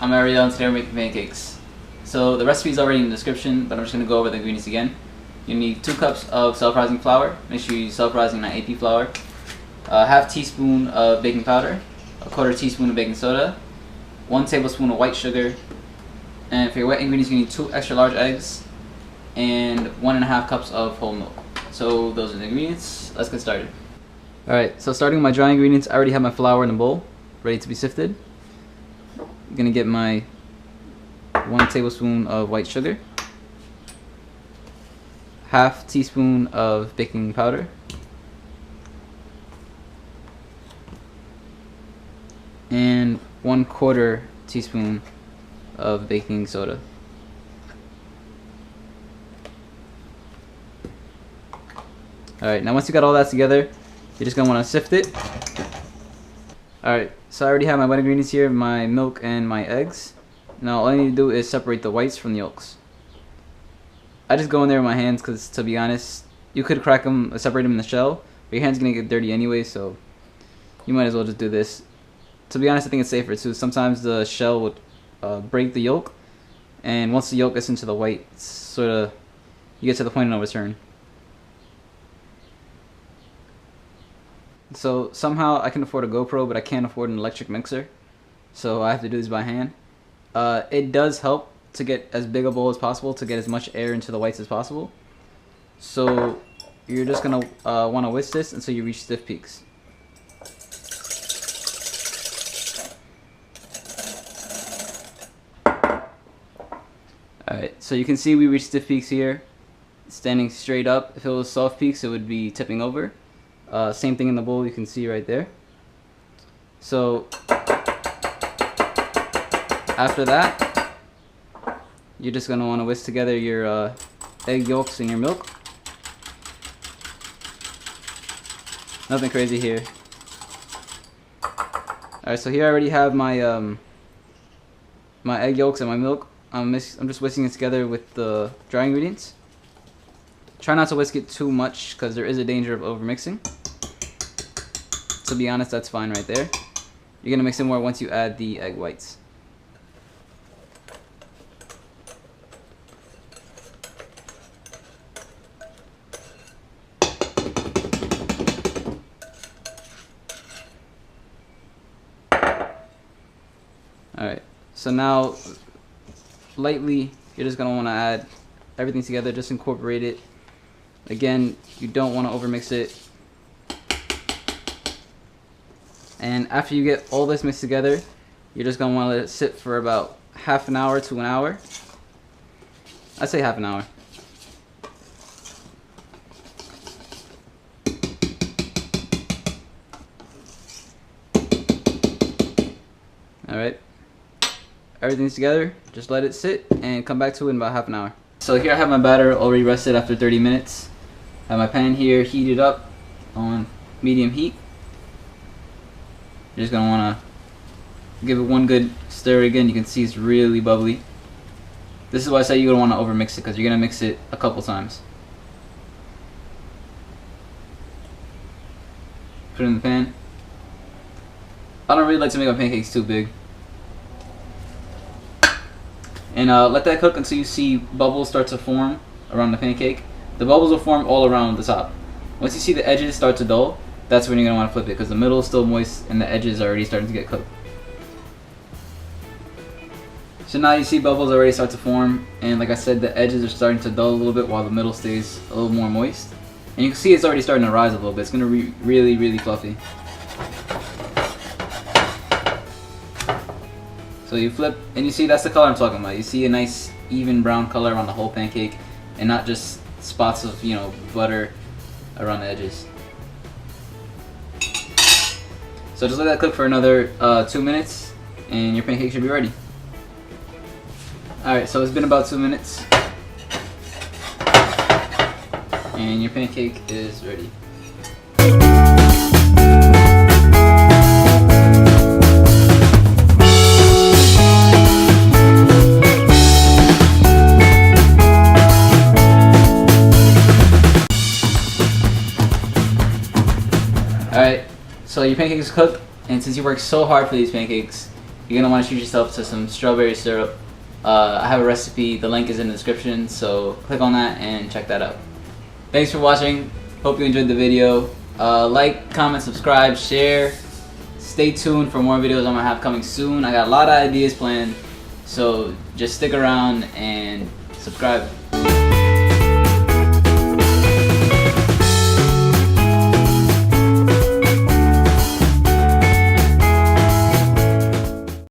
I'm Ariel and today we're making pancakes. So the recipe is already in the description, but I'm just going to go over the ingredients again. You need 2 cups of self-rising flour. Make sure you use self-rising, not AP flour. Half teaspoon of baking powder, a 1/4 teaspoon of baking soda, 1 tablespoon of white sugar, and for your wet ingredients you need 2 extra large eggs, and 1.5 cups of whole milk. So those are the ingredients. Let's get started. Alright, so starting with my dry ingredients, I already have my flour in a bowl, ready to be sifted. I'm going to get my 1 tablespoon of white sugar, half teaspoon of baking powder, and 1/4 teaspoon of baking soda. Alright, now once you got all that together, you're just going to want to sift it. Alright, so I already have my wet ingredients here, my milk and my eggs. Now all I need to do is separate the whites from the yolks. I just go in there with my hands because, to be honest, you could crack them, separate them in the shell, but your hand's going to get dirty anyway, so you might as well just do this. To be honest, I think it's safer too. Sometimes the shell would break the yolk, and once the yolk gets into the white, sort of, you get to the point of no return. So somehow I can afford a GoPro, but I can't afford an electric mixer, so I have to do this by hand. It does help to get as big a bowl as possible, to get as much air into the whites as possible. So you're just going to want to whisk this until you reach stiff peaks. Alright, so you can see we reached stiff peaks here, standing straight up. If it was soft peaks, it would be tipping over. Same thing in the bowl, you can see right there. So after that, you're just going to want to whisk together your egg yolks and your milk. Nothing crazy here. Alright, so here I already have my my egg yolks and my milk. I'm just whisking it together with the dry ingredients. Try not to whisk it too much because there is a danger of overmixing. To be honest, that's fine right there. You're going to mix it more once you add the egg whites. Alright, so now lightly you're just going to want to add everything together, just incorporate it. Again, you don't want to overmix it. And after you get all this mixed together, you're just going to want to let it sit for about half an hour to an hour. I'd say half an hour. Alright. Everything's together, just let it sit and come back to it in about half an hour. So here I have my batter already rested after 30 minutes. I have my pan here heated up on medium heat. You're just going to want to give it one good stir again. You can see it's really bubbly. This is why I say you don't want to overmix it, because you're going to mix it a couple times. Put it in the pan. I don't really like to make my pancakes too big. And let that cook until you see bubbles start to form around the pancake. The bubbles will form all around the top. Once you see the edges start to dull, that's when you're going to want to flip it, because the middle is still moist and the edges are already starting to get cooked. So now you see bubbles already start to form, and like I said, the edges are starting to dull a little bit while the middle stays a little more moist. And you can see it's already starting to rise a little bit. It's going to be really, really fluffy. So you flip, and you see that's the color I'm talking about. You see a nice even brown color around the whole pancake, and not just spots of, you know, butter around the edges. So just let that cook for another 2 minutes, and your pancake should be ready. Alright, so it's been about 2 minutes, and your pancake is ready. Alright, so your pancakes is cooked, and since you worked so hard for these pancakes, you're gonna want to treat yourself to some strawberry syrup. I have a recipe, the link is in the description, so click on that and check that out. Thanks for watching, hope you enjoyed the video. Like, comment, subscribe, share. Stay tuned for more videos I'm gonna have coming soon. I got a lot of ideas planned, so just stick around and subscribe.